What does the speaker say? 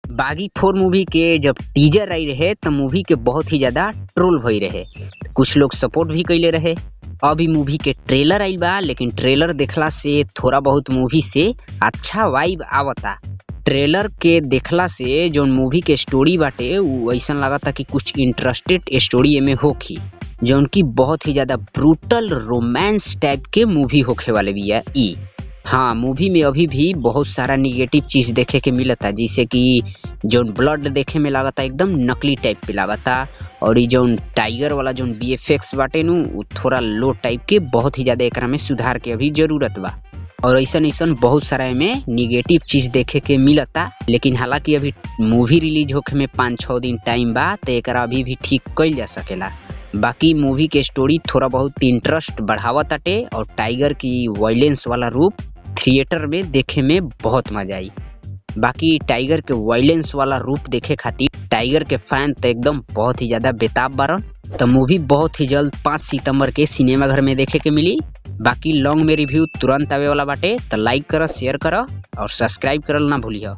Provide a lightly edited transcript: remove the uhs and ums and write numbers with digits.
बागी 4 मूवी के जब टीजर आई रहे तो मूवी के बहुत ही ज्यादा ट्रोल भई रहे। कुछ लोग सपोर्ट भी कैले रहे। अभी मूवी के ट्रेलर आइल बा, लेकिन ट्रेलर देखला से थोड़ा बहुत मूवी से अच्छा वाइब आवता। ट्रेलर के देखला से जो मूवी के स्टोरी बाटे उ ऐसा लगता कि कुछ इंटरेस्टेड स्टोरी एमे होखी, जौन की बहुत ही ज्यादा ब्रूटल रोमांस टाइप के मूवी होखे वाले बिया ई। हाँ, मूवी में अभी भी बहुत सारा निगेटिव चीज देखे के मिलता, जैसे कि जोन ब्लड देखे में लागता एकदम नकली टाइप पे लागता, और ये जोन टाइगर वाला जोन VFX बाटे नु उ थोड़ा लो टाइप के, बहुत ही ज्यादा एकरा में सुधार के अभी जरूरत बा। और ऐसा बहुत सारा में निगेटिव चीज देखे के मिलता, लेकिन हालांकि अभी मूवी रिलीज होखे में 5-6 दिन टाइम बा, तो एकरा अभी भी ठीक कइल जा सकेला। बाकी मूवी के स्टोरी थोड़ा बहुत इंटरेस्ट बढ़ावताटे, और टाइगर की वायलेंस वाला रूप थिएटर में देखे में बहुत मजा आई। बाकी टाइगर के वायलेंस वाला रूप देखे खातिर टाइगर के फैन तो एकदम बहुत ही ज्यादा बेताब बारन। तो मूवी बहुत ही जल्द 5 सितंबर के सिनेमा घर में देखे के मिली। बाकी लॉन्ग में रिव्यू तुरंत आवे वाला बाटे, तो लाइक करो, शेयर करो और सब्सक्राइब करल ना भूलियो।